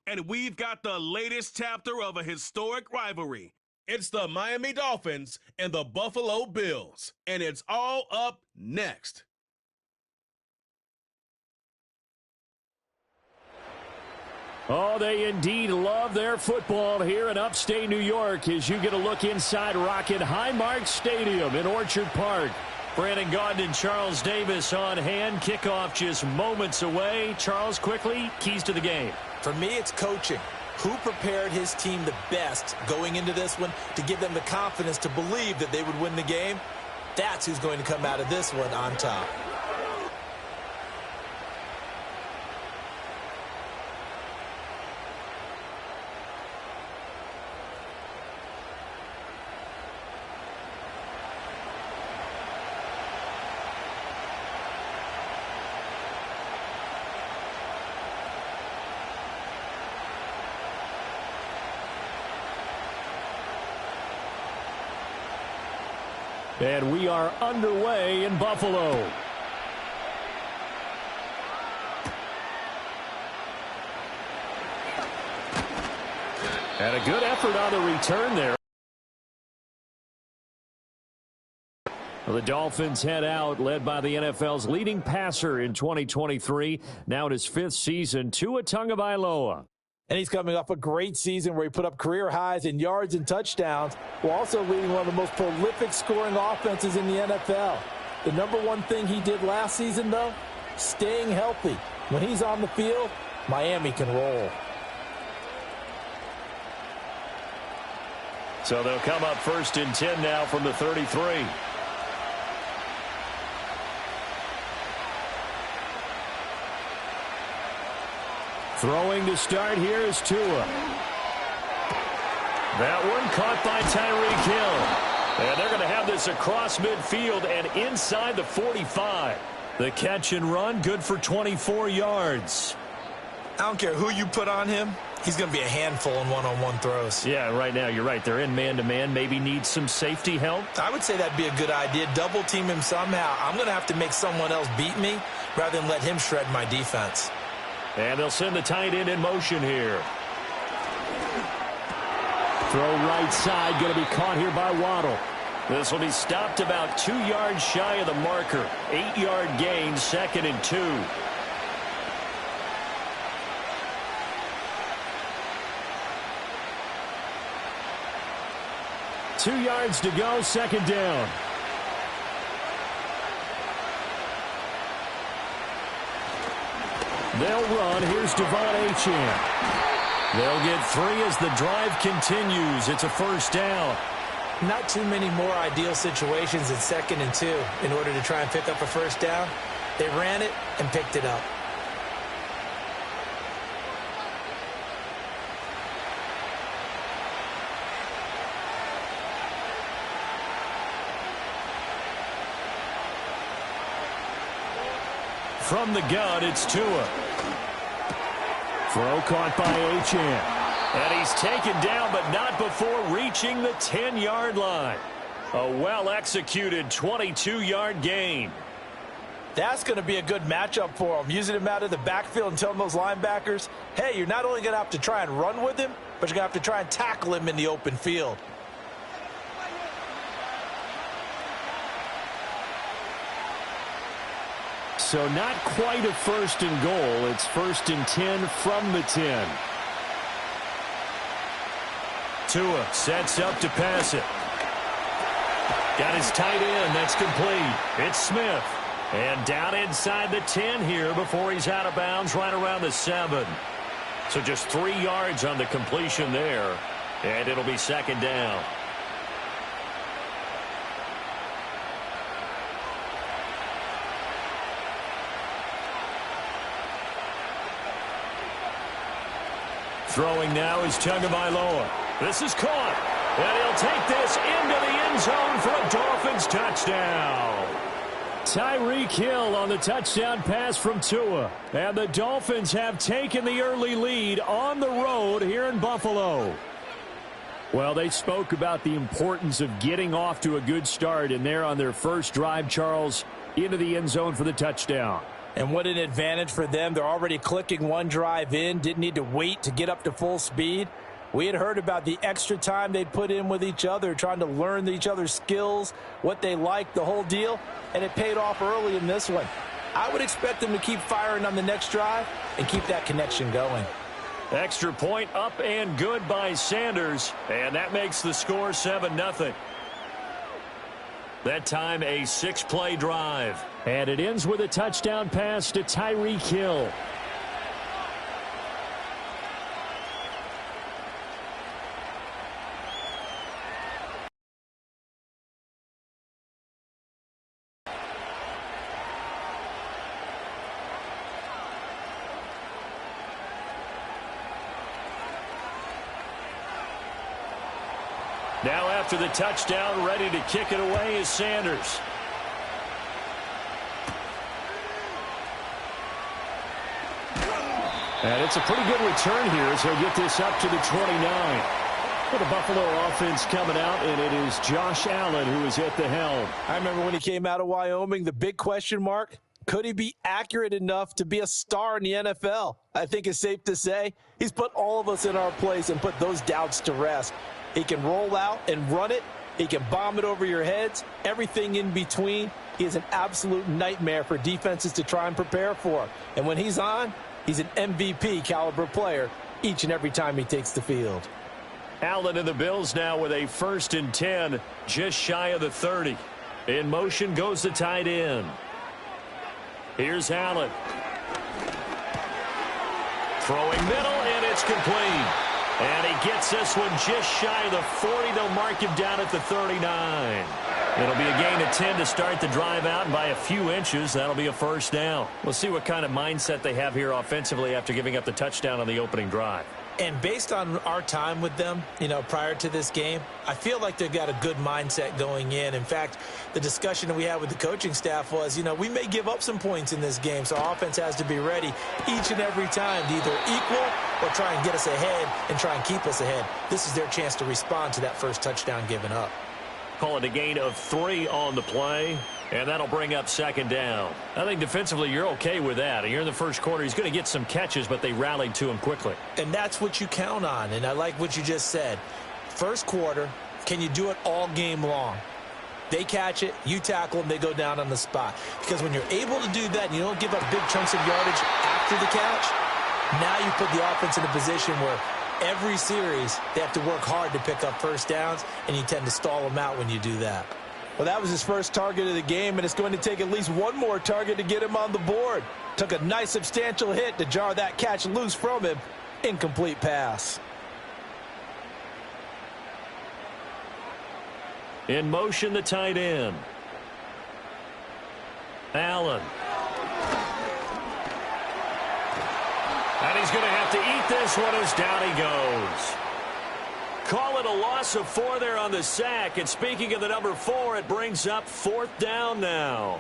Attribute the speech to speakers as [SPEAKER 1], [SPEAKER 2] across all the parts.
[SPEAKER 1] and we've got the latest chapter of a historic rivalry. It's the Miami Dolphins and the Buffalo Bills, and it's all up next.
[SPEAKER 2] Oh, they indeed love their football here in upstate New York as you get a look inside Rocket Highmark Stadium in Orchard Park. Brandon Gaudin and Charles Davis on hand. Kickoff just moments away. Charles, quickly, keys to the game.
[SPEAKER 3] For me, it's coaching. Who prepared his team the best going into this one to give them the confidence to believe that they would win the game? That's who's going to come out of this one on top.
[SPEAKER 2] And we are underway in Buffalo. And a good effort on the return there. Well, the Dolphins head out, led by the NFL's leading passer in 2023. Now in his 5th season, Tua Tagovailoa.
[SPEAKER 3] And he's coming off a great season where he put up career highs in yards and touchdowns, while also leading one of the most prolific scoring offenses in the NFL. The number one thing he did last season, though, staying healthy. When he's on the field, Miami can roll.
[SPEAKER 2] So they'll come up 1st and 10 now from the 33. Throwing to start here is Tua. That one caught by Tyreek Hill. And they're going to have this across midfield and inside the 45. The catch and run, good for 24 yards.
[SPEAKER 3] I don't care who you put on him. He's going to be a handful in one-on-one throws.
[SPEAKER 2] Yeah, right now, you're right. They're in man-to-man. Maybe need some safety help.
[SPEAKER 3] I would say that'd be a good idea. Double team him somehow. I'm going to have to make someone else beat me rather than let him shred my defense.
[SPEAKER 2] And they'll send the tight end in motion here. Throw right side, going to be caught here by Waddle. This will be stopped about 2 yards shy of the marker. 8-yard gain, 2nd and 2. Two yards to go, 2nd down. They'll run. Here's Devon Achane. They'll get 3 as the drive continues. It's a 1st down.
[SPEAKER 3] Not too many more ideal situations in 2nd and 2 in order to try and pick up a 1st down. They ran it and picked it up.
[SPEAKER 2] From the gun, it's Tua. Throw caught by Achane. And he's taken down, but not before reaching the 10-yard line. A well-executed 22-yard gain.
[SPEAKER 3] That's going to be a good matchup for him. Using him out of the backfield and telling those linebackers, hey, you're not only going to have to try and run with him, but you're going to have to try and tackle him in the open field.
[SPEAKER 2] So not quite a 1st and goal. It's 1st and 10 from the 10. Tua sets up to pass it. Got his tight end. That's complete. It's Smith. And down inside the 10 here before he's out of bounds right around the 7. So just 3 yards on the completion there. And it'll be 2nd down. Throwing now is Tagovailoa. This is caught. And he'll take this into the end zone for a Dolphins touchdown. Tyreek Hill on the touchdown pass from Tua. And the Dolphins have taken the early lead on the road here in Buffalo. Well, they spoke about the importance of getting off to a good start, and they're on their first drive, Charles, into the end zone for the touchdown.
[SPEAKER 3] And what an advantage for them. They're already clicking one drive in, didn't need to wait to get up to full speed. We had heard about the extra time they'd put in with each other, trying to learn each other's skills, what they liked, the whole deal, and it paid off early in this one. I would expect them to keep firing on the next drive and keep that connection going.
[SPEAKER 2] Extra point up and good by Sanders, and that makes the score 7-0. That time a 6-play drive, and it ends with a touchdown pass to Tyreek Hill. Now after the touchdown, ready to kick it away is Sanders. And it's a pretty good return here as he'll get this up to the 29. For the Buffalo offense coming out, and it is Josh Allen who is at the helm.
[SPEAKER 3] I remember when he came out of Wyoming, the big question mark, could he be accurate enough to be a star in the NFL? I think it's safe to say he's put all of us in our place and put those doubts to rest. He can roll out and run it. He can bomb it over your heads. Everything in between. He is an absolute nightmare for defenses to try and prepare for. And when he's on, he's an MVP caliber player each and every time he takes the field.
[SPEAKER 2] Allen and the Bills now with a 1st and 10, just shy of the 30. In motion goes the tight end. Here's Allen. Throwing middle, and it's complete. And he gets this one just shy of the 40. They'll mark him down at the 39. It'll be a gain of 10 to start the drive out, and by a few inches, that'll be a 1st down. We'll see what kind of mindset they have here offensively after giving up the touchdown on the opening drive.
[SPEAKER 3] And based on our time with them, prior to this game, I feel like they've got a good mindset going in. In fact, the discussion that we had with the coaching staff was, we may give up some points in this game, so our offense has to be ready each and every time to either equal or try and get us ahead and try and keep us ahead. This is their chance to respond to that first touchdown given up.
[SPEAKER 2] Call it a gain of 3 on the play, and that'll bring up 2nd down. I think defensively you're okay with that. Here in the first quarter, he's going to get some catches, but they rallied to him quickly.
[SPEAKER 3] And that's what you count on, and I like what you just said. First quarter, can you do it all game long? They catch it, you tackle them, they go down on the spot. Because when you're able to do that and you don't give up big chunks of yardage after the catch, now you put the offense in a position where every series they have to work hard to pick up first downs, and you tend to stall them out when you do that. Well, that was his first target of the game, and it's going to take at least one more target to get him on the board. Took a nice substantial hit to jar that catch loose from him. Incomplete pass.
[SPEAKER 2] In motion, the tight end. Allen. And he's going to have to eat this one as down he goes. Call it a loss of 4 there on the sack. And speaking of the number 4, it brings up 4th down now.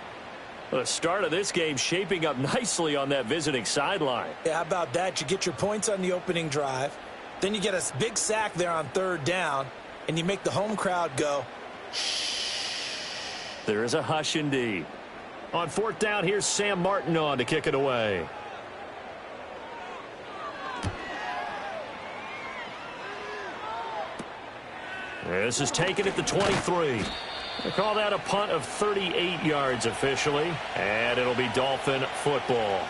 [SPEAKER 2] The start of this game shaping up nicely on that visiting sideline.
[SPEAKER 3] Yeah, how about that? You get your points on the opening drive. Then you get a big sack there on 3rd down. And you make the home crowd go, shh.
[SPEAKER 2] There is a hush indeed. On 4th down, here's Sam Martin on to kick it away. This is taken at the 23. They call that a punt of 38 yards officially, and it'll be Dolphin football.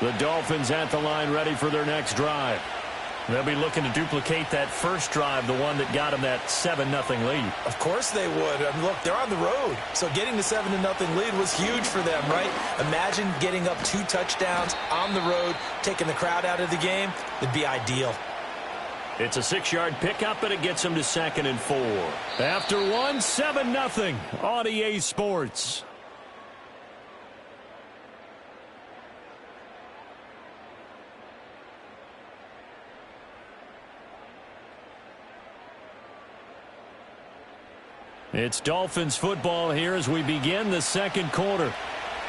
[SPEAKER 2] The Dolphins at the line ready for their next drive. They'll be looking to duplicate that first drive, the one that got them that 7-0 lead.
[SPEAKER 3] Of course they would. I mean, look, they're on the road. So getting the 7-0 lead was huge for them, right? Imagine getting up 2 touchdowns on the road, taking the crowd out of the game. It'd be ideal.
[SPEAKER 2] It's a 6-yard pickup, and it gets them to 2nd and 4. After 1, 7-0 on EA Sports. It's Dolphins football here as we begin the second quarter.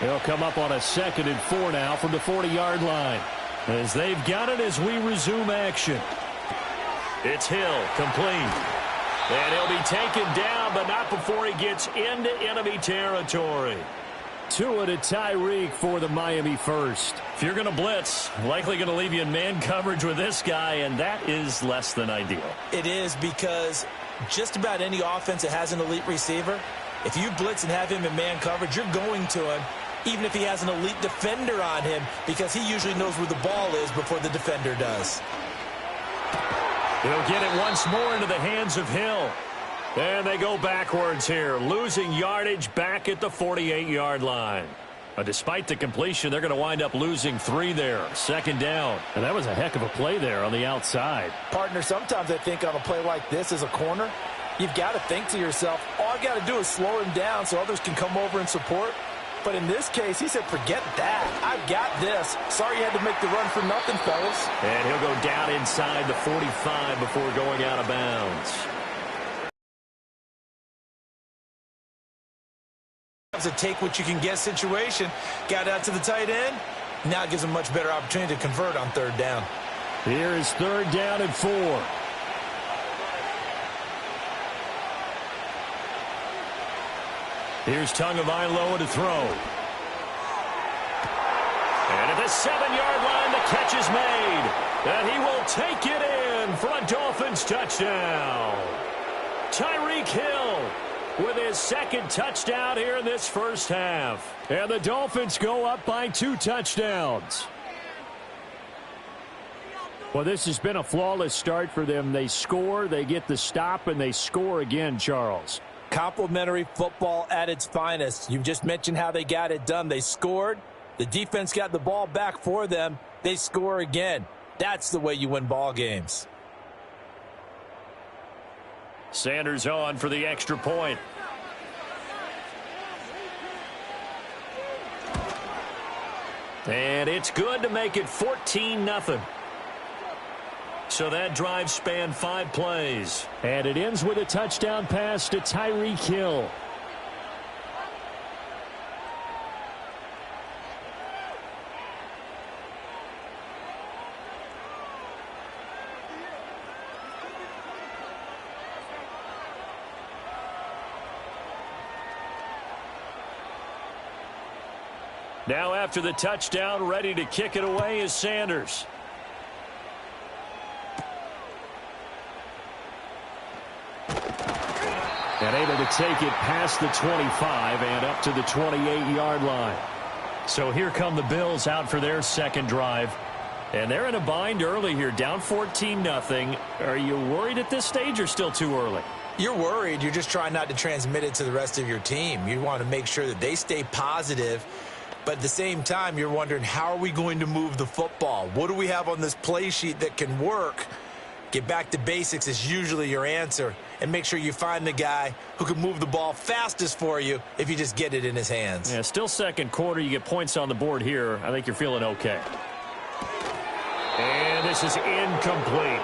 [SPEAKER 2] They'll come up on a 2nd and 4 now from the 40-yard line. as they've got it as we resume action. It's Hill, complete. And he'll be taken down, but not before he gets into enemy territory. 2 to Tyreek for the Miami first. If you're going to blitz, likely going to leave you in man coverage with this guy, and that is less than ideal.
[SPEAKER 3] It is, because just about any offense that has an elite receiver, if you blitz and have him in man coverage, you're going to him, even if he has an elite defender on him, because he usually knows where the ball is before the defender does.
[SPEAKER 2] He'll get it once more into the hands of Hill. And they go backwards here, losing yardage back at the 48-yard line. Despite the completion, they're going to wind up losing 3 there. Second down.
[SPEAKER 4] And that was a heck of a play there on the outside.
[SPEAKER 3] Partner, sometimes I think on a play like this as a corner, you've got to think to yourself, all I got to do is slow him down so others can come over and support. But in this case, he said, forget that. I've got this. Sorry you had to make the run for nothing, fellas.
[SPEAKER 2] And he'll go down inside the 45 before going out of bounds.
[SPEAKER 3] It's a take-what-you-can-get situation. Got out to the tight end. Now it gives him a much better opportunity to convert on 3rd down.
[SPEAKER 2] Here is 3rd down and 4. Here's Tagovailoa to throw. And at the 7-yard line, the catch is made. And he will take it in for a Dolphins touchdown. Tyreek Hill with his 2nd touchdown here in this first half. And the Dolphins go up by 2 touchdowns.
[SPEAKER 4] Well, this has been a flawless start for them. They score, they get the stop, and they score again, Charles.
[SPEAKER 3] Complimentary football at its finest. You just mentioned how they got it done. They scored. The defense got the ball back for them. They score again. That's the way you win ball games.
[SPEAKER 2] Sanders on for the extra point. And it's good to make it 14-0. So that drive spanned 5 plays.
[SPEAKER 4] And it ends with a touchdown pass to Tyreek Hill.
[SPEAKER 2] Now after the touchdown, ready to kick it away is Sanders.
[SPEAKER 4] And able to take it past the 25 and up to the 28-yard line.
[SPEAKER 2] So here come the Bills out for their 2nd drive. And they're in a bind early here, down 14-0. Are you worried at this stage or still too early?
[SPEAKER 3] You're worried. You're just trying not to transmit it to the rest of your team. You want to make sure that they stay positive. But at the same time, you're wondering, how are we going to move the football? What do we have on this play sheet that can work? Get back to basics is usually your answer. And make sure you find the guy who can move the ball fastest for you if you just get it in his hands.
[SPEAKER 2] Yeah, still 2nd quarter. You get points on the board here. I think you're feeling okay. And this is incomplete.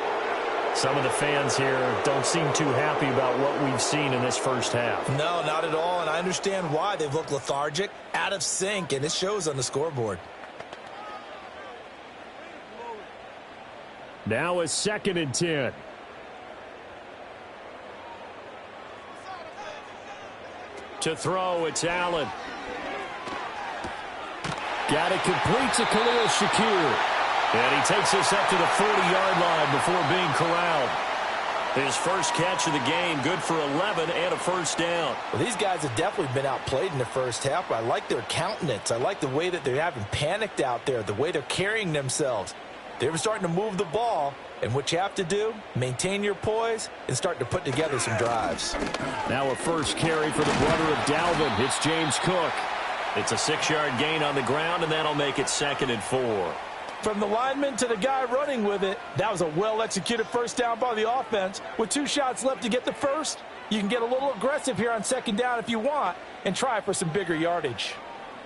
[SPEAKER 2] Some of the fans here don't seem too happy about what we've seen in this first half.
[SPEAKER 3] No, not at all, and I understand why. They've looked lethargic, out of sync, and it shows on the scoreboard.
[SPEAKER 4] Now a 2nd and 10.
[SPEAKER 2] To throw, it's Allen.
[SPEAKER 4] Got it complete to Khalil Shakir.
[SPEAKER 2] And he takes this up to the 40-yard line before being corralled. His first catch of the game, good for 11 and a 1st down.
[SPEAKER 3] Well, these guys have definitely been outplayed in the first half, but I like their countenance. I like the way that they haven't panicked out there, the way they're carrying themselves. They're starting to move the ball, and what you have to do, maintain your poise and start to put together some drives.
[SPEAKER 4] Now a first carry for the brother of Dalvin. It's James Cook.
[SPEAKER 2] It's a 6-yard gain on the ground, and that'll make it 2nd and 4.
[SPEAKER 3] From the lineman to the guy running with it, that was a well-executed first down by the offense. With 2 shots left to get the first, you can get a little aggressive here on 2nd down if you want and try for some bigger yardage.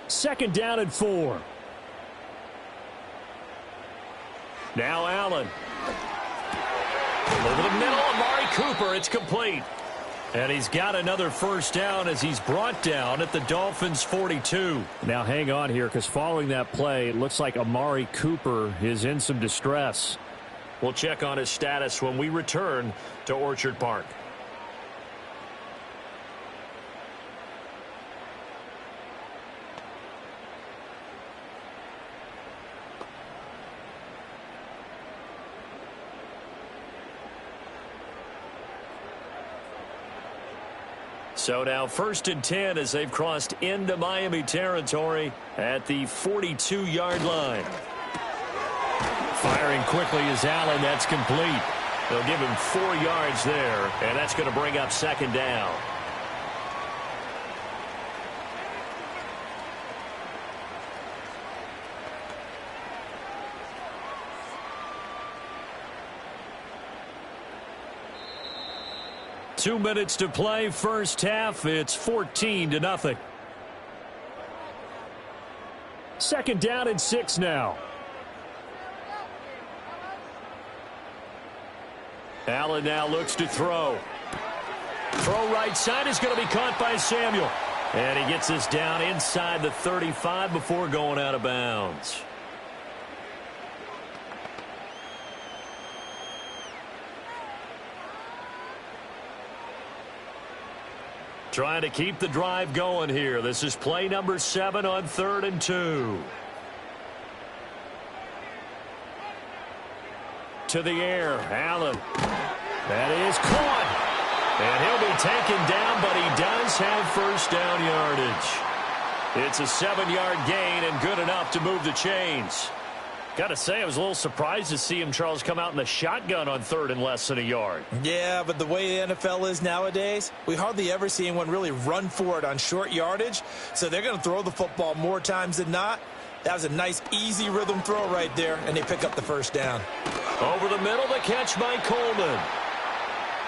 [SPEAKER 4] 2nd down and 4.
[SPEAKER 2] Now Allen. Over the middle, Amari Cooper. It's complete. And he's got another first down as he's brought down at the Dolphins' 42.
[SPEAKER 4] Now hang on here, because following that play, it looks like Amari Cooper is in some distress.
[SPEAKER 2] We'll check on his status when we return to Orchard Park. So now 1st and 10 as they've crossed into Miami territory at the 42-yard line. Firing quickly is Allen. That's complete. They'll give him 4 yards there, and that's going to bring up 2nd down. Two minutes to play, first half. It's 14-0.
[SPEAKER 4] 2nd down and 6 now.
[SPEAKER 2] Allen now looks to throw. Throw right side is going to be caught by Samuel. And he gets us down inside the 35 before going out of bounds. Trying to keep the drive going here. This is play number 7 on 3rd and 2. To the air, Allen. That is caught. And he'll be taken down, but he does have first down yardage. It's a 7-yard gain and good enough to move the chains. Got to say, I was a little surprised to see him, Charles, come out in the shotgun on 3rd and less than a yard.
[SPEAKER 3] Yeah, but the way the NFL is nowadays, we hardly ever see anyone really run for it on short yardage. So they're going to throw the football more times than not. That was a nice, easy rhythm throw right there, and they pick up the first down.
[SPEAKER 2] Over the middle, the catch by Coleman.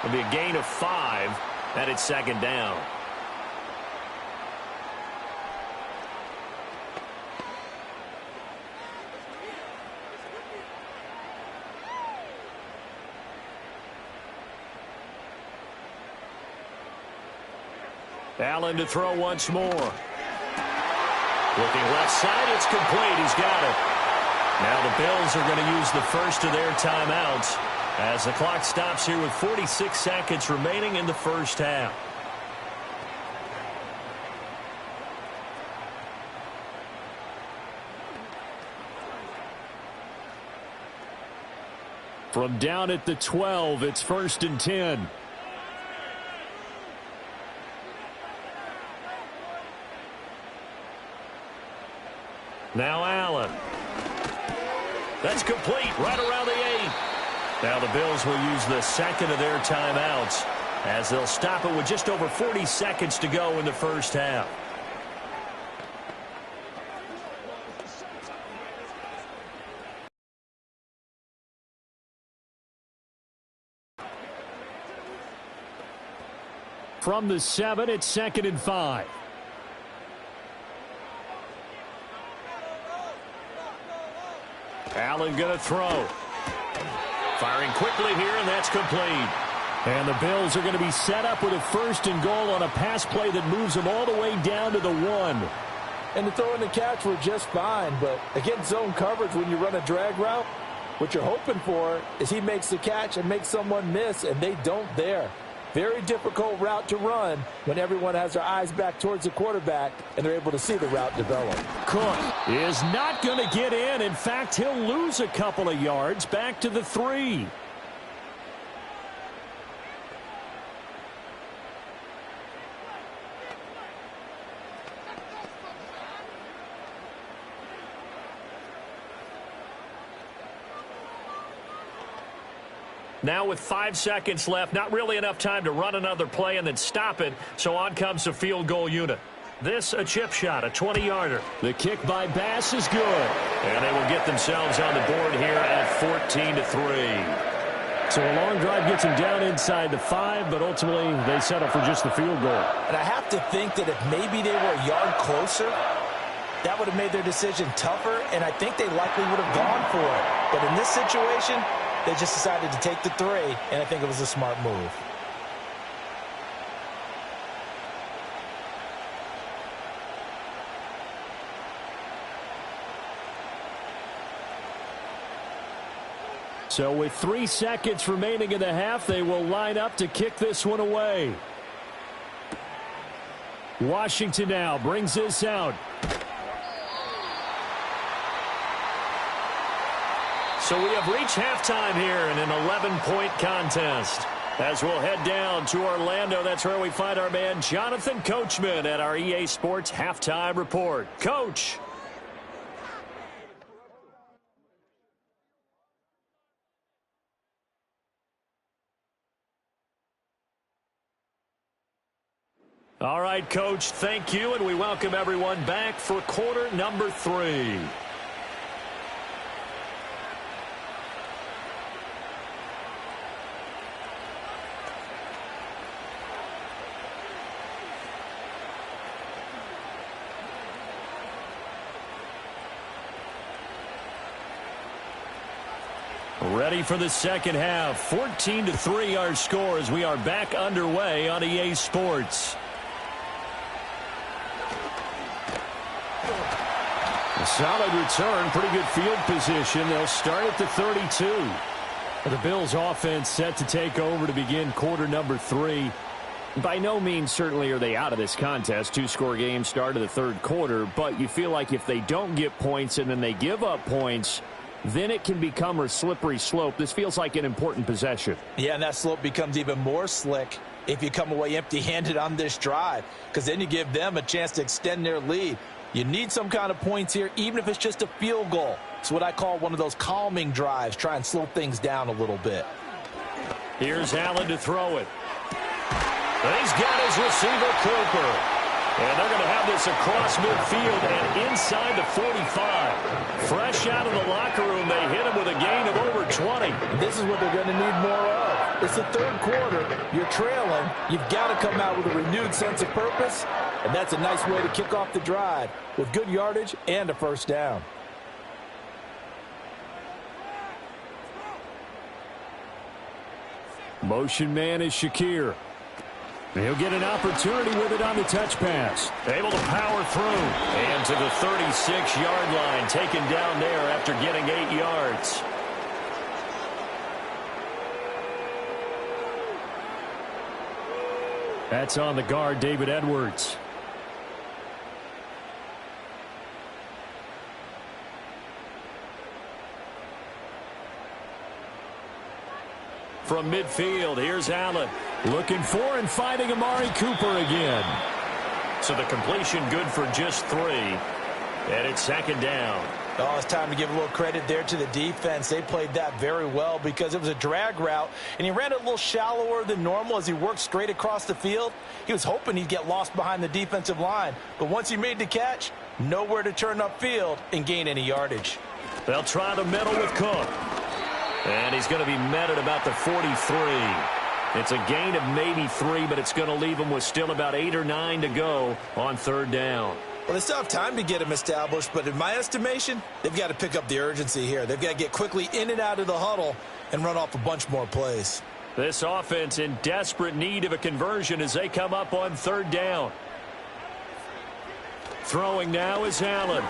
[SPEAKER 2] It'll be a gain of 5, and it's 2nd down. Allen to throw once more. Looking left side, it's complete. He's got it. Now the Bills are going to use the first of their timeouts as the clock stops here with 46 seconds remaining in the first half.
[SPEAKER 4] From down at the 12, it's 1st and 10.
[SPEAKER 2] Now Allen. That's complete right around the 8. Now the Bills will use the second of their timeouts as they'll stop it with just over 40 seconds to go in the first half.
[SPEAKER 4] From the 7, it's 2nd and 5.
[SPEAKER 2] Allen going to throw. Firing quickly here, and that's complete.
[SPEAKER 4] And the Bills are going to be set up with a 1st and goal on a pass play that moves them all the way down to the 1. And the throw and the catch were just fine, but against zone coverage when you run a drag route, what you're hoping for is he makes the catch and makes someone miss, and they don't there. Very difficult route to run when everyone has their eyes back towards the quarterback and they're able to see the route develop. Cook is not going to get in. In fact, he'll lose a couple of yards back to the 3.
[SPEAKER 2] Now with 5 seconds left, not really enough time to run another play and then stop it, so on comes the field goal unit. This a chip shot, a 20-yarder.
[SPEAKER 4] The kick by Bass is good.
[SPEAKER 2] And they will get themselves on the board here at 14-3.
[SPEAKER 4] So a long drive gets them down inside the 5, but ultimately they settle for just the field goal.
[SPEAKER 3] And I have to think that if maybe they were a yard closer, that would have made their decision tougher, and I think they likely would have gone for it. But in this situation, they just decided to take the 3, and I think it was a smart move.
[SPEAKER 2] So with 3 seconds remaining in the half, they will line up to kick this one away. Washington now brings this out. So we have reached halftime here in an 11-point contest. As we'll head down to Orlando, that's where we find our man Jonathan Coachman at our EA Sports Halftime Report. Coach. All right, Coach, thank you, and we welcome everyone back for quarter number 3. Ready for the second half. 14-3 our score as we are back underway on EA Sports. A solid return, pretty good field position. They'll start at the 32. The Bills offense set to take over to begin quarter number 3. By no means certainly are they out of this contest. 2-score game start of the third quarter, but you feel like if they don't get points and then they give up points, then it can become a slippery slope. This feels like an important possession.
[SPEAKER 3] Yeah, and that slope becomes even more slick if you come away empty-handed on this drive, because then you give them a chance to extend their lead. You need some kind of points here, even if it's just a field goal. It's what I call one of those calming drives. Try and slow things down a little bit.
[SPEAKER 2] Here's Allen to throw it. And he's got his receiver, Cooper. And they're going to have this across midfield and inside the 45. Fresh out of the locker room, they hit him with a gain of over 20.
[SPEAKER 3] This is what they're going to need more of. It's the third quarter. You're trailing. You've got to come out with a renewed sense of purpose, and that's a nice way to kick off the drive with good yardage and a first down.
[SPEAKER 2] Motion man is Shakir. He'll get an opportunity with it on the touch pass. Able to power through. And to the 36-yard line. Taken down there after getting 8 yards. That's on the guard, David Edwards. From midfield, here's Allen. Looking for and finding Amari Cooper again. So the completion good for just 3. And it's second down.
[SPEAKER 3] Oh, it's time to give a little credit there to the defense. They played that very well because it was a drag route, and he ran it a little shallower than normal as he worked straight across the field. He was hoping he'd get lost behind the defensive line, but once he made the catch, nowhere to turn upfield and gain any yardage.
[SPEAKER 2] They'll try the middle with Cook. And he's going to be met at about the 43. It's a gain of maybe 3, but it's going to leave him with still about 8 or 9 to go on third down.
[SPEAKER 3] Well, they still have time to get him established, but in my estimation, they've got to pick up the urgency here. They've got to get quickly in and out of the huddle and run off a bunch more plays.
[SPEAKER 2] This offense in desperate need of a conversion as they come up on third down. Throwing now is Allen.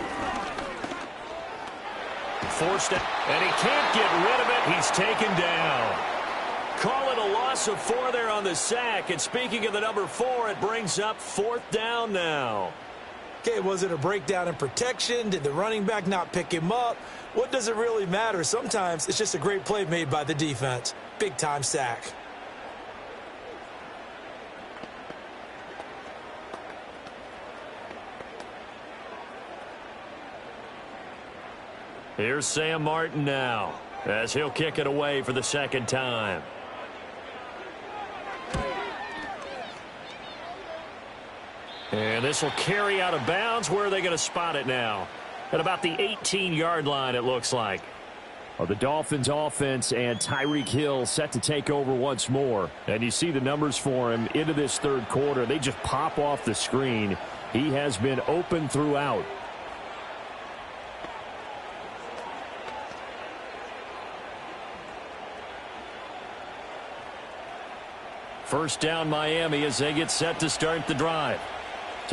[SPEAKER 2] Forced it, and he can't get rid of it. He's taken down. Call it a loss of 4 there on the sack. And speaking of the number 4, it brings up fourth down now.
[SPEAKER 3] Okay, was it a breakdown in protection? Did the running back not pick him up? What does it really matter? Sometimes it's just a great play made by the defense. Big-time sack.
[SPEAKER 2] Here's Sam Martin now as he'll kick it away for the second time. And this will carry out of bounds. Where are they going to spot it now? At about the 18-yard line, it looks like. Well, the Dolphins offense and Tyreek Hill set to take over once more. And you see the numbers for him into this third quarter. They just pop off the screen. He has been open throughout. First down Miami as they get set to start the drive.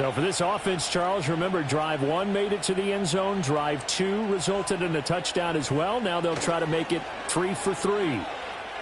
[SPEAKER 2] So for this offense, Charles, remember, drive 1 made it to the end zone. Drive 2 resulted in a touchdown as well. Now they'll try to make it 3 for 3.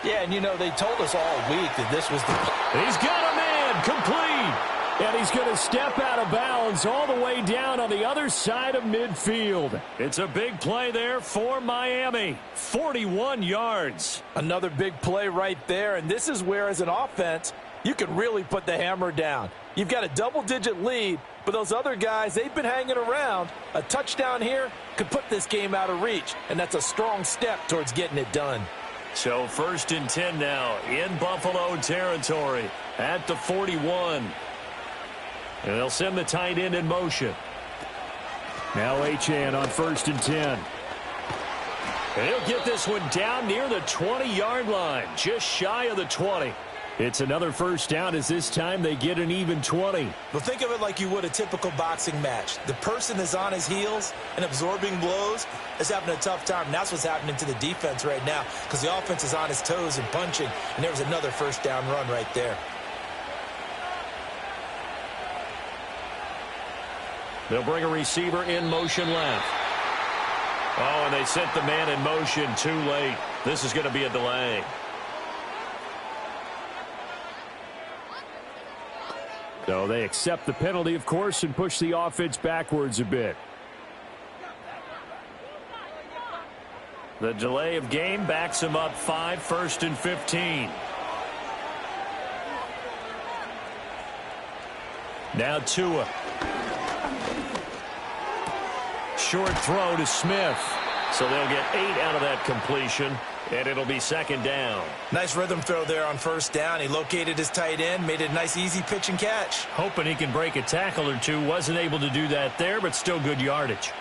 [SPEAKER 3] Yeah, and, they told us all week that this was the play.
[SPEAKER 2] He's got a man complete. And he's going to step out of bounds all the way down on the other side of midfield. It's a big play there for Miami. 41 yards.
[SPEAKER 3] Another big play right there, and this is where, as an offense, you can really put the hammer down. You've got a double-digit lead, but those other guys, they've been hanging around. A touchdown here could put this game out of reach, and that's a strong step towards getting it done.
[SPEAKER 2] So 1st and 10 now in Buffalo territory at the 41. And they'll send the tight end in motion. Now Achane on 1st and 10. And he'll get this one down near the 20-yard line, just shy of the 20. It's another first down as this time they get an even 20.
[SPEAKER 3] Well, think of it like you would a typical boxing match. The person is on his heels and absorbing blows is having a tough time. And that's what's happening to the defense right now because the offense is on his toes and punching. And there was another first down run right there.
[SPEAKER 2] They'll bring a receiver in motion left. Oh, and they sent the man in motion too late. This is going to be a delay. So they accept the penalty, of course, and push the offense backwards a bit. The delay of game backs him up 5, 1st and 15. Now Tua. Short throw to Smith. So they'll get 8 out of that completion, and it'll be 2nd down.
[SPEAKER 3] Nice rhythm throw there on 1st down. He located his tight end, made it a nice easy pitch and catch.
[SPEAKER 2] Hoping he can break a tackle or two. Wasn't able to do that there, but still good yardage.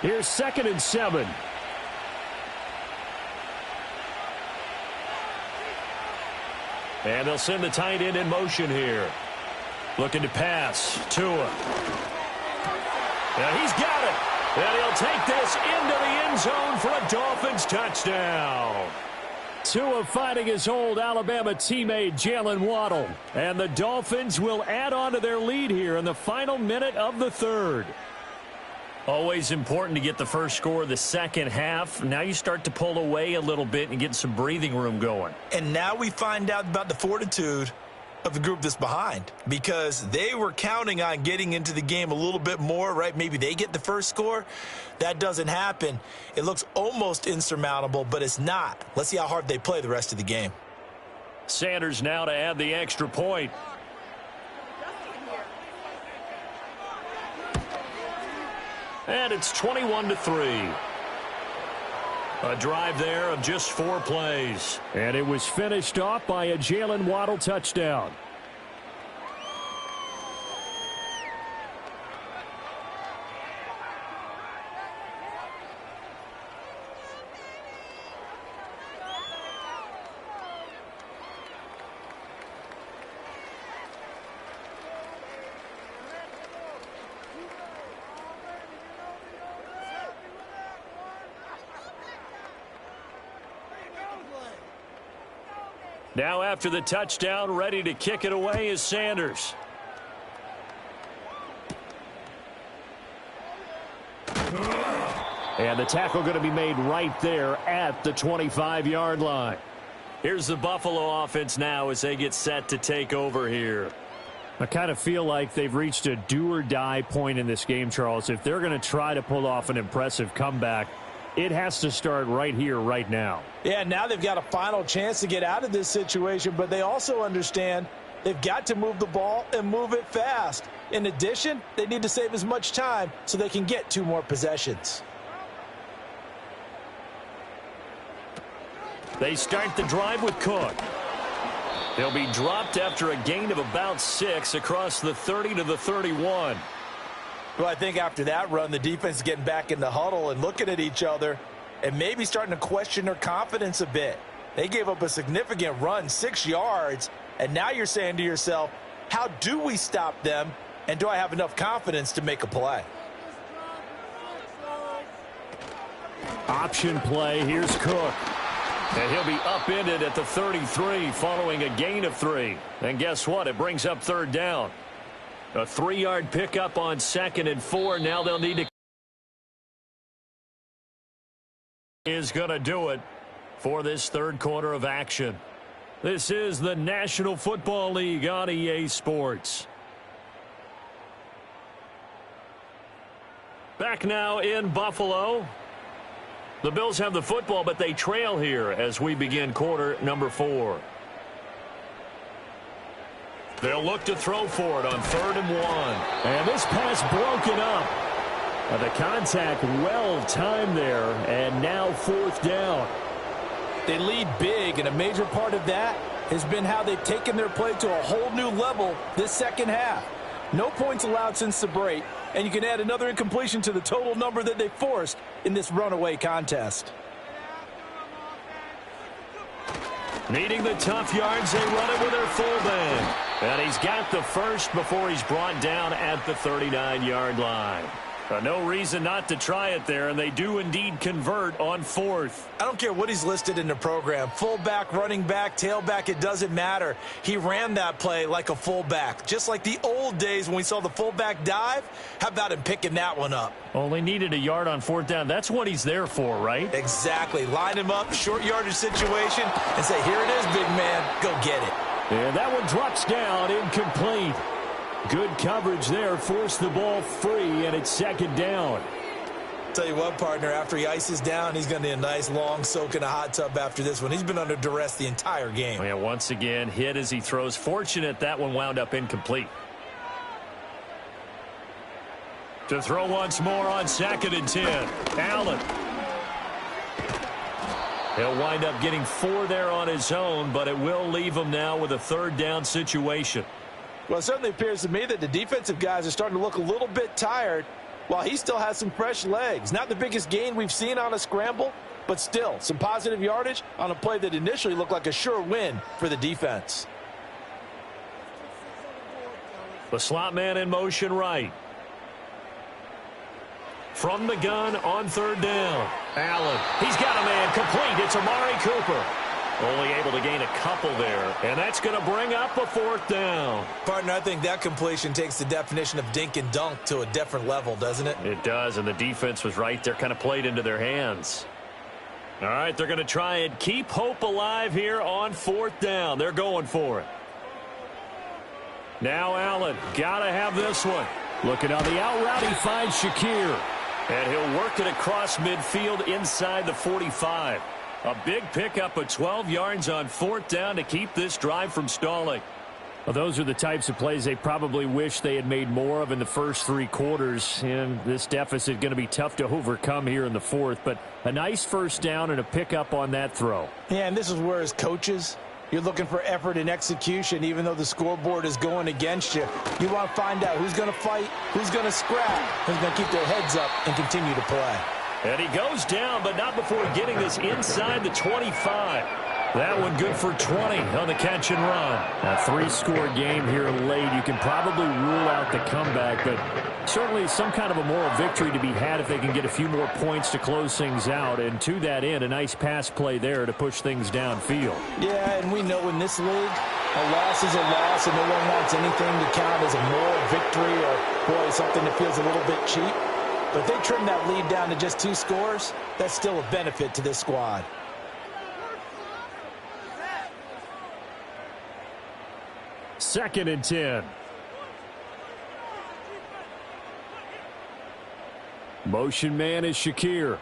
[SPEAKER 2] Here's 2nd and 7. And they'll send the tight end in motion here. Looking to pass. Tua. And he's got it. And he'll take this into the end zone for a Dolphins touchdown. Tua fighting his old Alabama teammate Jalen Waddle. And the Dolphins will add on to their lead here in the final minute of the 3rd. Always important to get the first score of the second half. Now you start to pull away a little bit and get some breathing room going.
[SPEAKER 3] And now we find out about the fortitude of the group that's behind because they were counting on getting into the game a little bit more, right? Maybe they get the first score. That doesn't happen. It looks almost insurmountable, but it's not. Let's see how hard they play the rest of the game.
[SPEAKER 2] Sanders now to add the extra point. And it's 21-3. A drive there of just 4 plays. And it was finished off by a Jalen Waddle touchdown. Now after the touchdown, ready to kick it away is Sanders. And the tackle going to be made right there at the 25-yard line. Here's the Buffalo offense now as they get set to take over here. I kind of feel like they've reached a do-or-die point in this game, Charles. If they're going to try to pull off an impressive comeback, it has to start right here, right now.
[SPEAKER 3] Yeah, now they've got a final chance to get out of this situation, but they also understand they've got to move the ball and move it fast. In addition, they need to save as much time so they can get 2 more possessions.
[SPEAKER 2] They start the drive with Cook. He'll be dropped after a gain of about 6 across the 30 to the 31.
[SPEAKER 3] Well, I think after that run, the defense is getting back in the huddle and looking at each other and maybe starting to question their confidence a bit. They gave up a significant run, 6 yards, and now you're saying to yourself, how do we stop them, and do I have enough confidence to make a play?
[SPEAKER 2] Option play. Here's Cook. And he'll be upended at the 33 following a gain of 3. And guess what? It brings up 3rd down. A 3-yard pickup on 2nd and 4. Now they'll need to is going to do it for this third quarter of action. This is the National Football League on EA Sports. Back now in Buffalo. The Bills have the football, but they trail here as we begin quarter number 4. They'll look to throw for it on 3rd and 1.
[SPEAKER 4] And this pass broken up. The contact well timed there, and now 4th down.
[SPEAKER 3] They lead big, and a major part of that has been how they've taken their play to a whole new level this second half. No points allowed since the break, and you can add another incompletion to the total number that they forced in this runaway contest.
[SPEAKER 2] Needing the tough yards, they run it with their fullback. And he's got the first before he's brought down at the 39-yard line. No reason not to try it there, and they do indeed convert on 4th.
[SPEAKER 3] I don't care what he's listed in the program. Fullback, running back, tailback, it doesn't matter. He ran that play like a fullback, just like the old days when we saw the fullback dive. How about him picking that one up?
[SPEAKER 2] Only needed a yard on 4th down. That's what he's there for, right?
[SPEAKER 3] Exactly. Line him up, short yardage situation, and say, here it is, big man. Go get it.
[SPEAKER 4] And that one drops down, incomplete. Good coverage there, forced the ball free, and it's 2nd down.
[SPEAKER 3] Tell you what, partner, after he ices down, he's going to need a nice long soak in a hot tub after this one. He's been under duress the entire game.
[SPEAKER 2] Yeah, once again, hit as he throws. Fortunate that one wound up incomplete. To throw once more on 2nd and 10. Allen. He'll wind up getting 4 there on his own, but it will leave him now with a 3rd down situation.
[SPEAKER 3] Well, it certainly appears to me that the defensive guys are starting to look a little bit tired while he still has some fresh legs. Not the biggest gain we've seen on a scramble, but still some positive yardage on a play that initially looked like a sure win for the defense.
[SPEAKER 2] The slot man in motion right. From the gun on 3rd down. Allen. He's got a man complete. It's Amari Cooper. Only able to gain a couple there. And that's going to bring up a 4th down.
[SPEAKER 3] Partner, I think that completion takes the definition of dink and dunk to a different level, doesn't it?
[SPEAKER 2] It does, and the defense was right there, kind of played into their hands. All right, they're going to try and keep hope alive here on 4th down. They're going for it. Now Allen, got to have this one.
[SPEAKER 4] Looking on the out route, he finds Shakir.
[SPEAKER 2] And he'll work it across midfield inside the 45. A big pickup of 12 yards on 4th down to keep this drive from stalling.
[SPEAKER 4] Well, those are the types of plays they probably wish they had made more of in the first 3 quarters. And this deficit going to be tough to overcome here in the 4th. But a nice 1st down and a pickup on that throw.
[SPEAKER 3] Yeah, and this is where as coaches, you're looking for effort and execution, even though the scoreboard is going against you. You want to find out who's going to fight, who's going to scrap, who's going to keep their heads up and continue to play.
[SPEAKER 2] And he goes down, but not before getting this inside the 25. That one good for 20 on the catch and run.
[SPEAKER 4] A 3-score game here late. You can probably rule out the comeback, but certainly some kind of a moral victory to be had if they can get a few more points to close things out. And to that end, a nice pass play there to push things downfield.
[SPEAKER 3] Yeah, and we know in this league, a loss is a loss, and no one wants anything to count as a moral victory or, boy, something that feels a little bit cheap. But if they trim that lead down to just 2 scores, that's still a benefit to this squad.
[SPEAKER 4] Second and 10. Motion man is Shakir.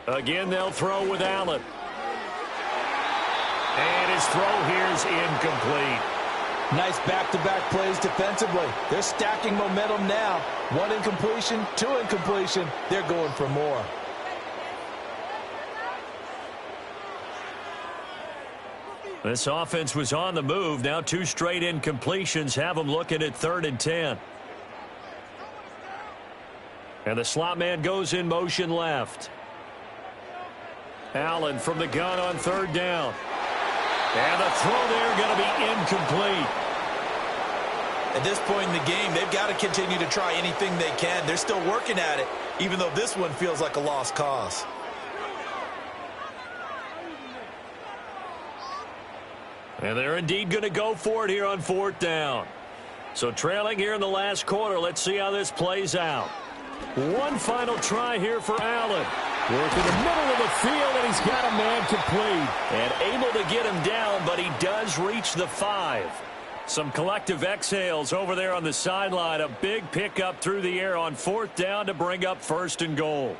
[SPEAKER 2] Again, they'll throw with Allen. And his throw here is incomplete.
[SPEAKER 3] Nice back-to-back plays defensively. They're stacking momentum now. 1 incompletion, 2 incompletion. They're going for more.
[SPEAKER 2] This offense was on the move. Now 2 straight incompletions have them looking at 3rd and 10. And the slot man goes in motion left. Allen from the gun on 3rd down. And the throw there going to be incomplete.
[SPEAKER 3] At this point in the game, they've got to continue to try anything they can. They're still working at it, even though this one feels like a lost cause.
[SPEAKER 2] And they're indeed going to go for it here on 4th down. So trailing here in the last quarter. Let's see how this plays out. One final try here for Allen. Working the middle of the field, and he's got a man complete. And able to get him down, but he does reach the 5. Some collective exhales over there on the sideline. A big pickup through the air on 4th down to bring up 1st and goal.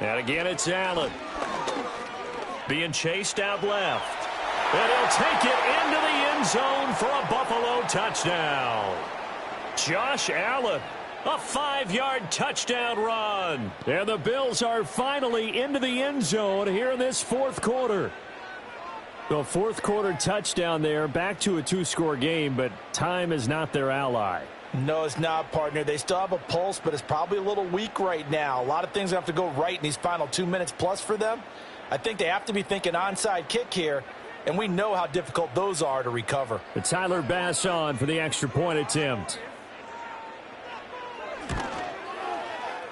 [SPEAKER 2] And again, it's Allen. Being chased out left. And he'll take it into the end zone for a Buffalo touchdown. Josh Allen, a 5-yard touchdown run. And the Bills are finally into the end zone here in this 4th quarter. The 4th quarter touchdown there, back to a 2-score game, but time is not their ally.
[SPEAKER 3] No, it's not, partner. They still have a pulse, but it's probably a little weak right now. A lot of things have to go right in these final 2 minutes plus for them. I think they have to be thinking onside kick here, and we know how difficult those are to recover.
[SPEAKER 2] It's Tyler Bass on for the extra point attempt.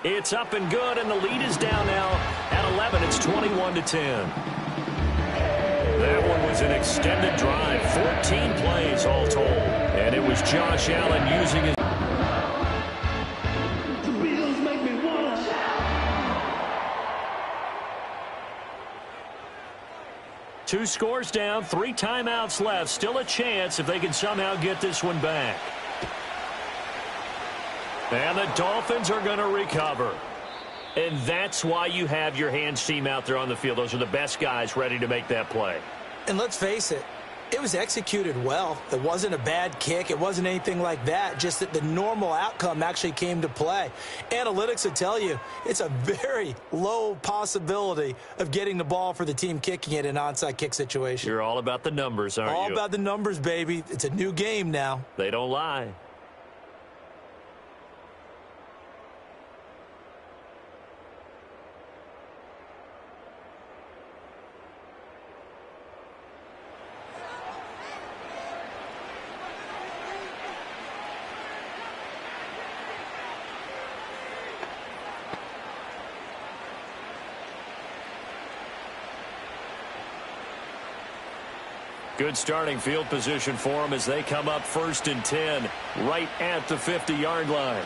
[SPEAKER 2] It's up and good, and the lead is down now at 11. It's 21-10. That one was an extended drive, 14 plays all told. And it was Josh Allen using his... The Bills make me wanna shout. 2 scores down, 3 timeouts left. Still a chance if they can somehow get this one back. And the Dolphins are going to recover. And that's why you have your hands team out there on the field. Those are the best guys ready to make that play.
[SPEAKER 5] And let's face it, it was executed well. It wasn't a bad kick. It wasn't anything like that. Just that the normal outcome actually came to play. Analytics will tell you it's a very low possibility of getting the ball for the team kicking it in an onside kick situation.
[SPEAKER 2] You're all about the numbers, aren't you?
[SPEAKER 5] All about the numbers, baby. It's a new game now.
[SPEAKER 2] They don't lie. Good starting field position for them as they come up 1st and 10 right at the 50-yard line.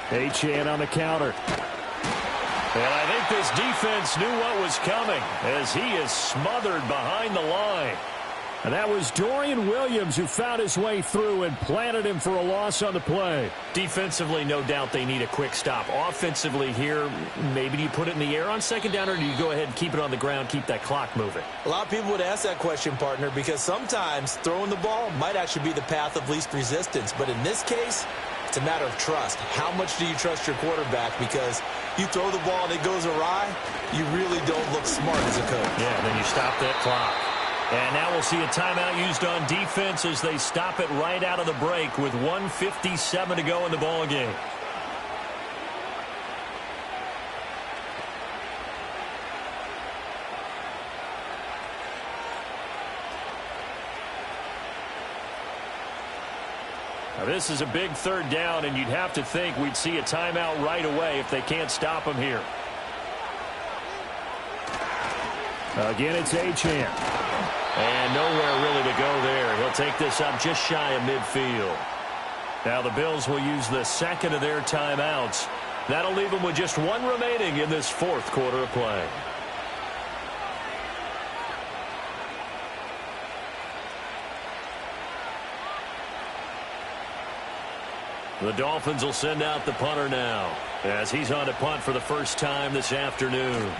[SPEAKER 2] Achane on the counter. And I think this defense knew what was coming as he is smothered behind the line. And that was Dorian Williams who found his way through and planted him for a loss on the play. Defensively, no doubt they need a quick stop. Offensively here, maybe do you put it in the air on 2nd down, or do you go ahead and keep it on the ground, keep that clock moving?
[SPEAKER 5] A lot of people would ask that question, partner, because sometimes throwing the ball might actually be the path of least resistance. But in this case, it's a matter of trust. How much do you trust your quarterback? Because you throw the ball and it goes awry, you really don't look smart as a coach.
[SPEAKER 2] Yeah, and then you stop that clock. And now we'll see a timeout used on defense as they stop it right out of the break with 1:57 to go in the ball game. Now this is a big 3rd down, and you'd have to think we'd see a timeout right away if they can't stop him here. Again, it's Achane. And nowhere really to go there. He'll take this up just shy of midfield. Now the Bills will use the 2nd of their timeouts. That'll leave them with just 1 remaining in this 4th quarter of play. The Dolphins will send out the punter now as he's on to punt for the first time this afternoon.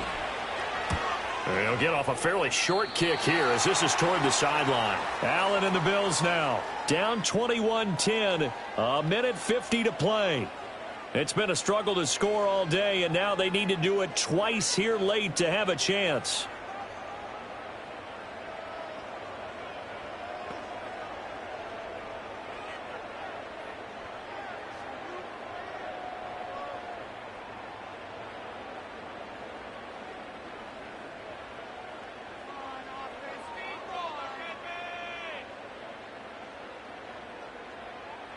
[SPEAKER 2] And he'll get off a fairly short kick here as this is toward the sideline. Allen and the Bills now down 21-10, a minute 50 to play. It's been a struggle to score all day, and now they need to do it twice here late to have a chance.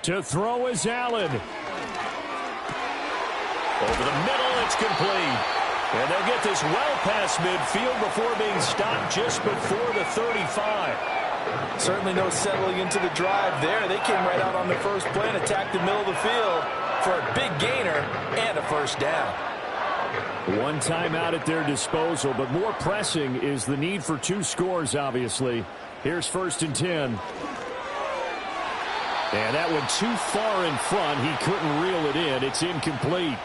[SPEAKER 2] To throw is Allen. Over the middle, it's complete. And they'll get this well past midfield before being stopped just before the 35.
[SPEAKER 3] Certainly no settling into the drive there. They came right out on the first play and attacked the middle of the field for a big gainer and a first down.
[SPEAKER 2] One timeout at their disposal, but more pressing is the need for 2 scores, obviously. Here's 1st and 10. And that one too far in front. He couldn't reel it in. It's incomplete.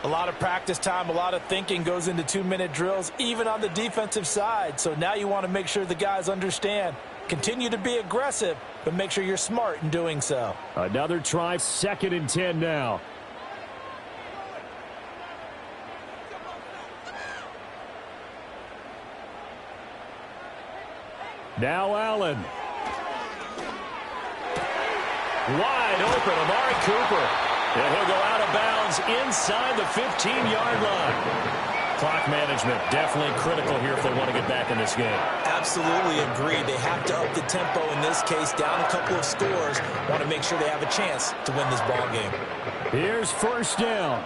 [SPEAKER 3] A lot of practice time, a lot of thinking goes into 2-minute drills, even on the defensive side. So now you want to make sure the guys understand. Continue to be aggressive, but make sure you're smart in doing so.
[SPEAKER 2] Another try, 2nd and 10 now. Now Allen. Wide open, Amari Cooper. And he'll go out of bounds inside the 15-yard line. Clock management definitely critical here if they want to get back in this game.
[SPEAKER 5] Absolutely agreed. They have to up the tempo in this case, down a couple of scores. Want to make sure they have a chance to win this ball game.
[SPEAKER 2] Here's 1st down.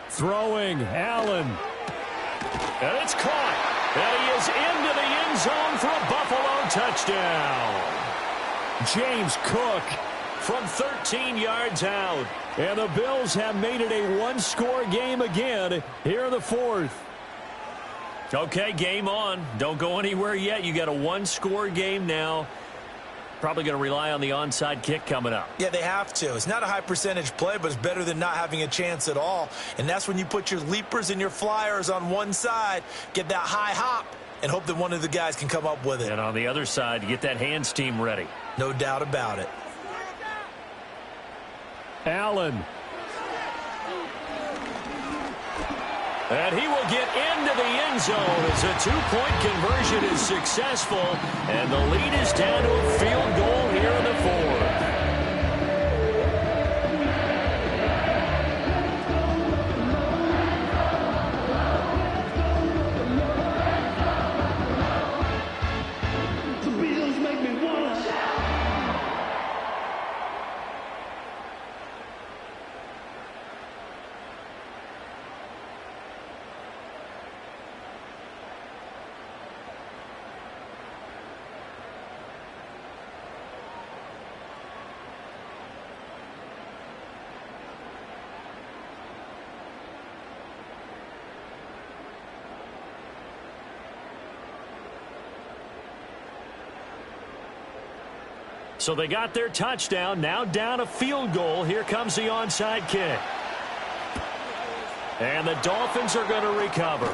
[SPEAKER 2] Throwing, Allen. And it's caught. And he is into the end zone for a Buffalo touchdown. James Cook from 13 yards out. And the Bills have made it a 1-score game again here in the 4th. Okay, game on. Don't go anywhere yet. You got a 1-score game now. Probably going to rely on the onside kick coming up.
[SPEAKER 5] Yeah, they have to. It's not a high percentage play, but it's better than not having a chance at all. And that's when you put your leapers and your flyers on one side, get that high hop, and hope that one of the guys can come up with it.
[SPEAKER 2] And on the other side, get that hands team ready.
[SPEAKER 5] No doubt about it.
[SPEAKER 2] Allen. And he will get into the end zone as a 2-point conversion is successful. And the lead is down to a field goal here in the 4th. So they got their touchdown, now down a field goal. Here comes the onside kick. And the Dolphins are going to recover.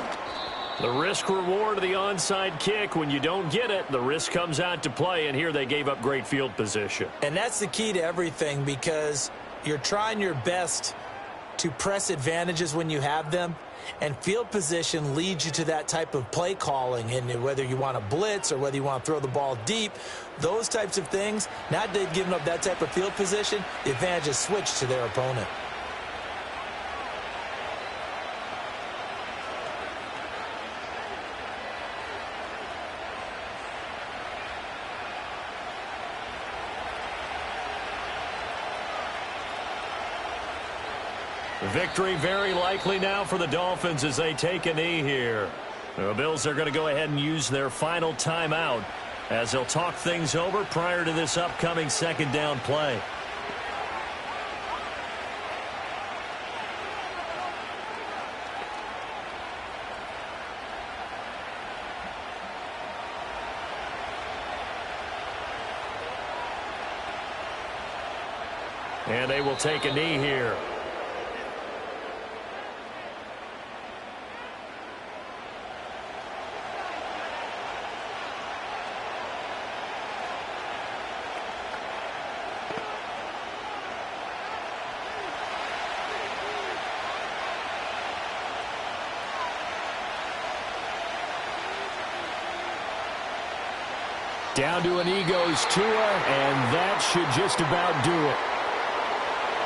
[SPEAKER 2] The risk-reward of the onside kick, when you don't get it, the risk comes out to play, and here they gave up great field position.
[SPEAKER 5] And that's the key to everything, because you're trying your best to press advantages when you have them, and field position leads you to that type of play calling. And whether you want to blitz or whether you want to throw the ball deep, those types of things, now that they've given up that type of field position, the advantage is switched to their opponent.
[SPEAKER 2] Victory very likely now for the Dolphins as they take a knee here. The Bills are going to go ahead and use their final timeout as they'll talk things over prior to this upcoming 2nd down play. And they will take a knee here. Down to a knee goes Tua, and that should just about do it.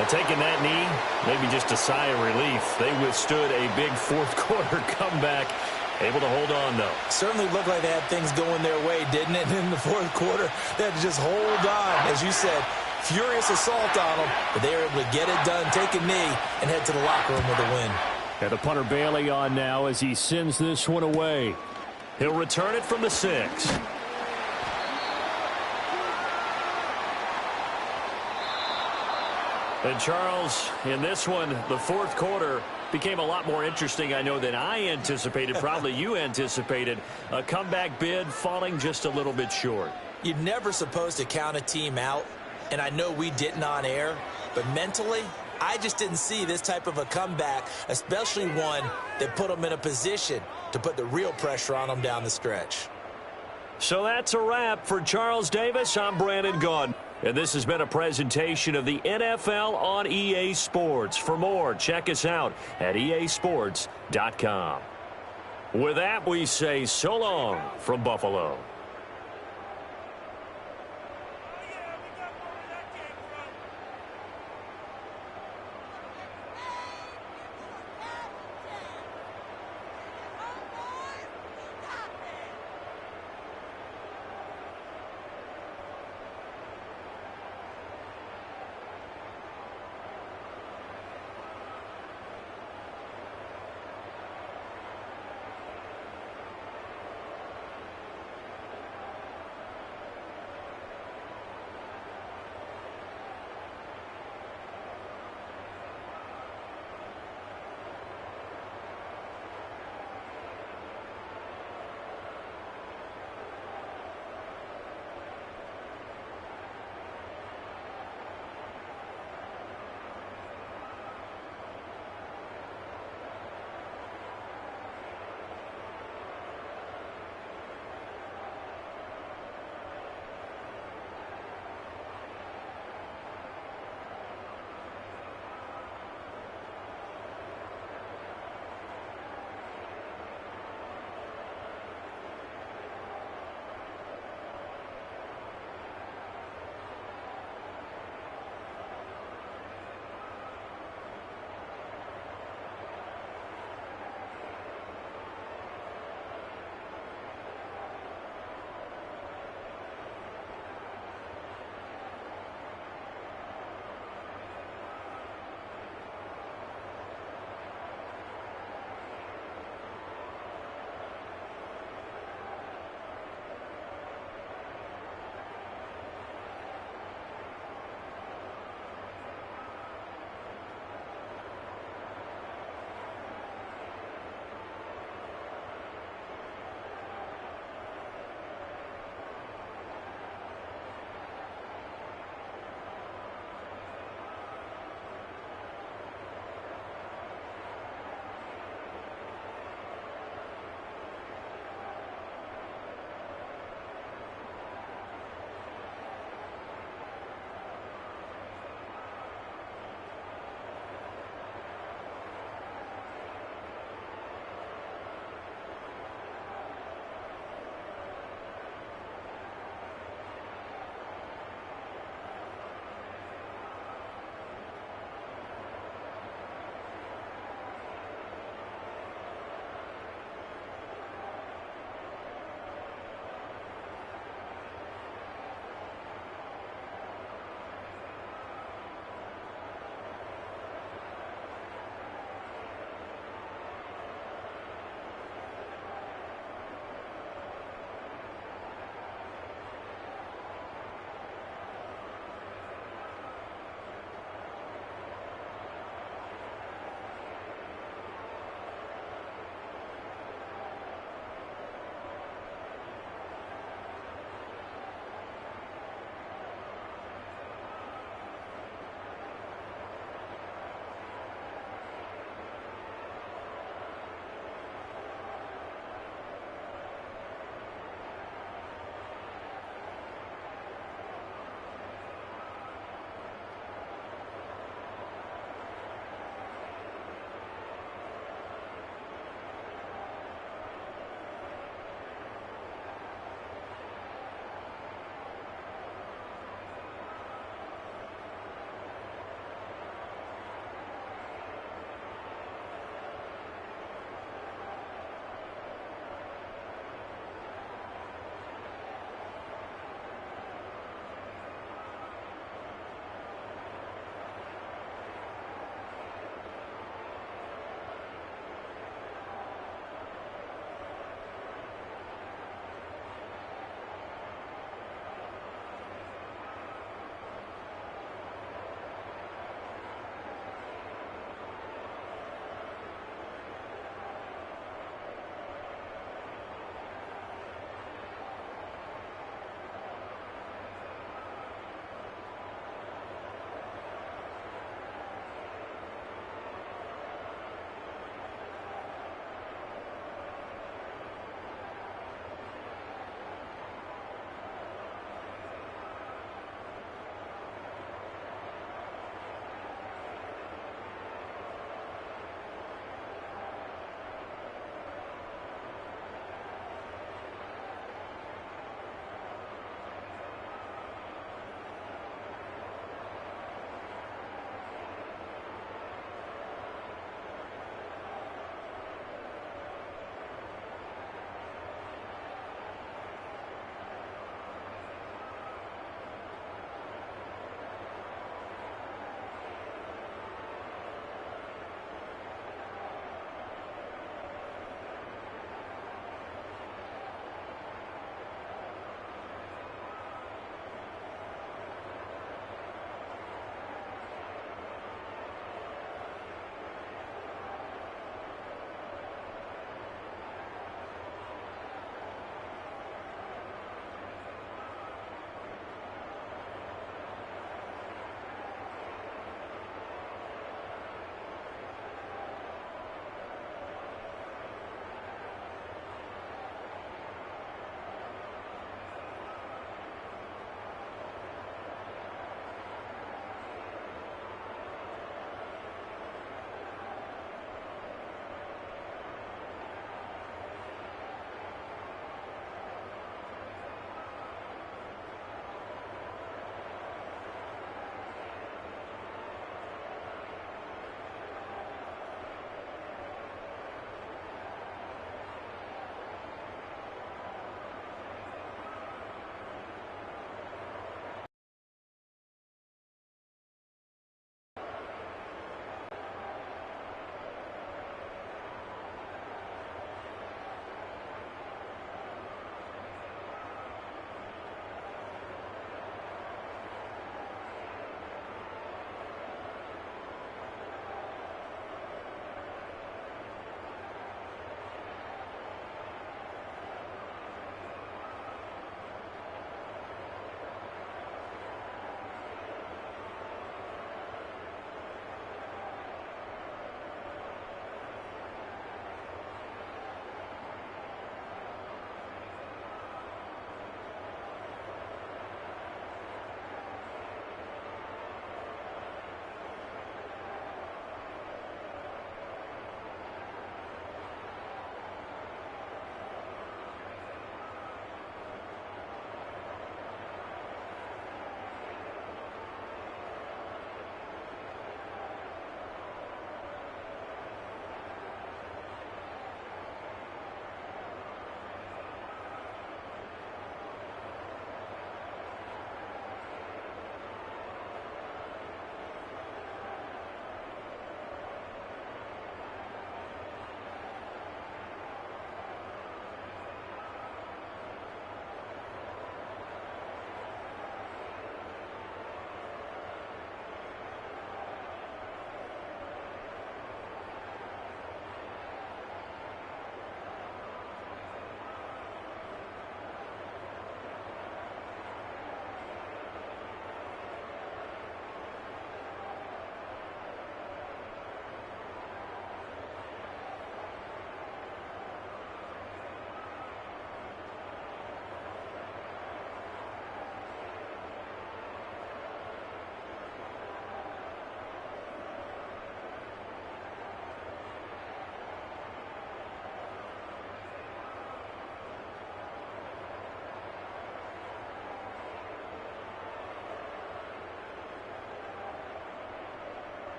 [SPEAKER 2] Well, taking that knee, maybe just a sigh of relief. They withstood a big 4th quarter comeback Able to hold on, though.
[SPEAKER 5] Certainly looked like they had things going their way, didn't it? And in the fourth quarter, they had to just hold on. As you said, furious assault on them, but they were able to get it done, take a knee, and head to the locker room with a win.
[SPEAKER 2] And the punter Bailey on now as he sends this one away. He'll return it from the 6. And Charles, in this one, the fourth quarter became a lot more interesting, I know, than I anticipated. Probably you anticipated. A comeback bid falling just a little bit short.
[SPEAKER 5] You're never supposed to count a team out, and I know we didn't on air, but mentally, I just didn't see this type of a comeback, especially one that put them in a position to put the real pressure on them down the stretch.
[SPEAKER 2] So that's a wrap for Charles Davis. I'm Brandon Gaudin. And this has been a presentation of the NFL on EA Sports. For more, check us out at easports.com. With that, we say so long from Buffalo.